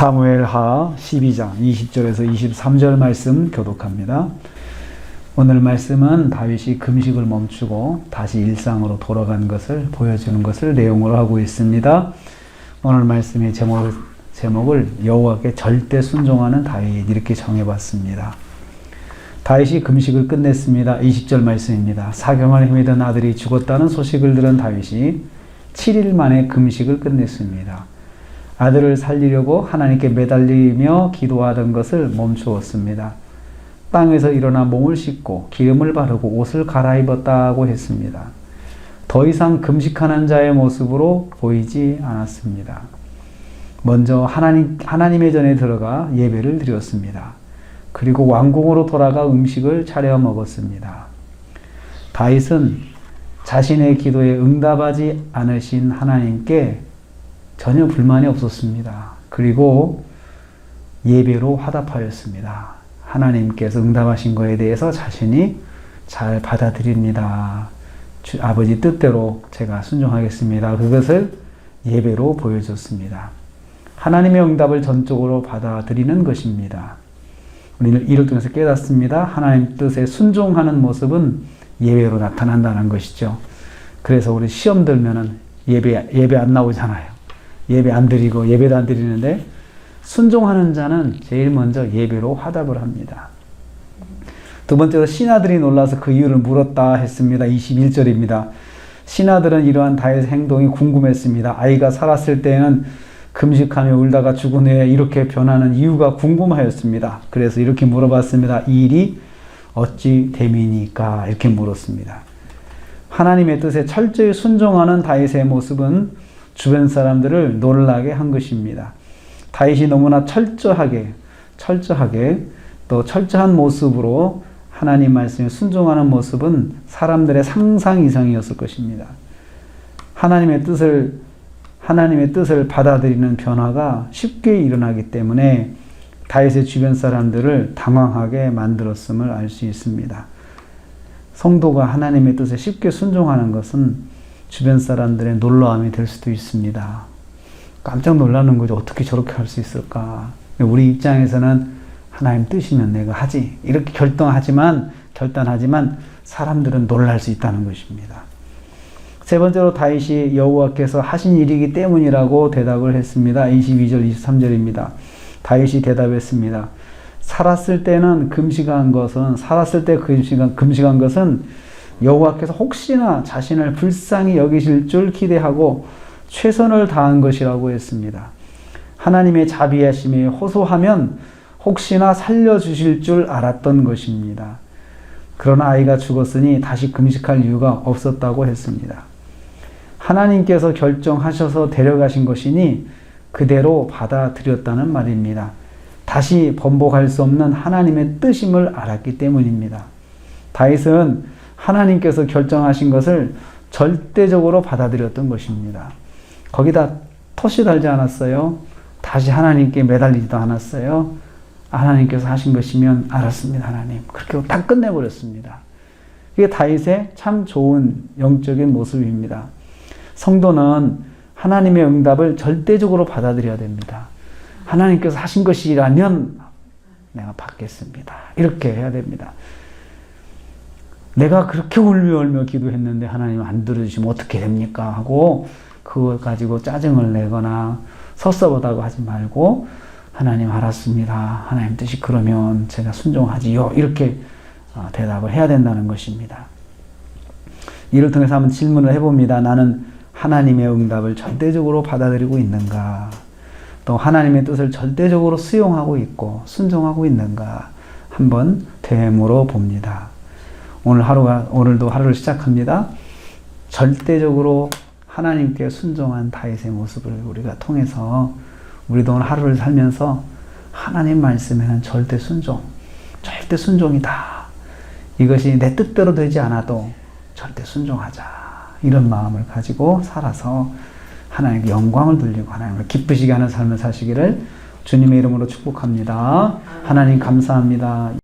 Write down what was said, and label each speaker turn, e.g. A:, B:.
A: 사무엘하 12장 20절에서 23절 말씀 교독합니다. 오늘 말씀은 다윗이 금식을 멈추고 다시 일상으로 돌아간 것을 보여주는 것을 내용으로 하고 있습니다. 오늘 말씀의 제목을 여호와께 절대 순종하는 다윗 이렇게 정해봤습니다. 다윗이 금식을 끝냈습니다. 20절 말씀입니다. 사경을 헤매던 아들이 죽었다는 소식을 들은 다윗이 7일 만에 금식을 끝냈습니다. 아들을 살리려고 하나님께 매달리며 기도하던 것을 멈추었습니다. 땅에서 일어나 몸을 씻고 기름을 바르고 옷을 갈아입었다고 했습니다. 더 이상 금식하는 자의 모습으로 보이지 않았습니다. 먼저 하나님의 전에 들어가 예배를 드렸습니다. 그리고 왕궁으로 돌아가 음식을 차려 먹었습니다. 다윗은 자신의 기도에 응답하지 않으신 하나님께 전혀 불만이 없었습니다. 그리고 예배로 화답하였습니다. 하나님께서 응답하신 것에 대해서 자신이 잘 받아들입니다. 아버지 뜻대로 제가 순종하겠습니다. 그것을 예배로 보여줬습니다. 하나님의 응답을 전적으로 받아들이는 것입니다. 우리는 이를 통해서 깨닫습니다. 하나님 뜻에 순종하는 모습은 예배로 나타난다는 것이죠. 그래서 우리 시험 들면은 예배 안 나오잖아요. 예배 안 드리고 예배도 안 드리는데 순종하는 자는 제일 먼저 예배로 화답을 합니다. 두 번째로 신하들이 놀라서 그 이유를 물었다 했습니다. 21절입니다. 신하들은 이러한 다윗의 행동이 궁금했습니다. 아이가 살았을 때에는 금식하며 울다가 죽은 후에 이렇게 변하는 이유가 궁금하였습니다. 그래서 이렇게 물어봤습니다. 이 일이 어찌 됨이니까? 이렇게 물었습니다. 하나님의 뜻에 철저히 순종하는 다윗의 모습은 주변 사람들을 놀라게 한 것입니다. 다윗이 너무나 철저하게 또 철저한 모습으로 하나님 말씀에 순종하는 모습은 사람들의 상상 이상이었을 것입니다. 하나님의 뜻을 받아들이는 변화가 쉽게 일어나기 때문에 다윗의 주변 사람들을 당황하게 만들었음을 알 수 있습니다. 성도가 하나님의 뜻에 쉽게 순종하는 것은 주변 사람들의 놀라움이 될 수도 있습니다. 깜짝 놀라는 거죠. 어떻게 저렇게 할 수 있을까? 우리 입장에서는 하나님 뜻이면 내가 하지. 이렇게 결단하지만 사람들은 놀랄 수 있다는 것입니다. 세 번째로 다윗이 여호와께서 하신 일이기 때문이라고 대답을 했습니다. 22절, 23절입니다. 다윗이 대답했습니다. 살았을 때 금식한 것은 여호와께서 혹시나 자신을 불쌍히 여기실 줄 기대하고 최선을 다한 것이라고 했습니다. 하나님의 자비하심에 호소하면 혹시나 살려주실 줄 알았던 것입니다. 그러나 아이가 죽었으니 다시 금식할 이유가 없었다고 했습니다. 하나님께서 결정하셔서 데려가신 것이니 그대로 받아들였다는 말입니다. 다시 번복할 수 없는 하나님의 뜻임을 알았기 때문입니다. 다윗은 하나님께서 결정하신 것을 절대적으로 받아들였던 것입니다. 거기다 토시 달지 않았어요. 다시 하나님께 매달리지도 않았어요. 하나님께서 하신 것이면 알았습니다. 하나님. 그렇게 다 끝내버렸습니다. 이게 다윗의 참 좋은 영적인 모습입니다. 성도는 하나님의 응답을 절대적으로 받아들여야 됩니다. 하나님께서 하신 것이라면 내가 받겠습니다. 이렇게 해야 됩니다. 내가 그렇게 울며 기도했는데 하나님 안 들어주시면 어떻게 됩니까? 하고 그걸 가지고 짜증을 내거나 섭섭하다고 하지 말고 하나님 알았습니다. 하나님 뜻이 그러면 제가 순종하지요. 이렇게 대답을 해야 된다는 것입니다. 이를 통해서 한번 질문을 해봅니다. 나는 하나님의 응답을 절대적으로 받아들이고 있는가? 또 하나님의 뜻을 절대적으로 수용하고 있고 순종하고 있는가? 한번 되물어 봅니다. 오늘도 하루를 시작합니다. 절대적으로 하나님께 순종한 다윗의 모습을 우리가 통해서 우리도 오늘 하루를 살면서 하나님 말씀에는 절대 순종이다. 이것이 내 뜻대로 되지 않아도 절대 순종하자. 이런 마음을 가지고 살아서 하나님께 영광을 돌리고 하나님을 기쁘시게 하는 삶을 사시기를 주님의 이름으로 축복합니다. 하나님 감사합니다.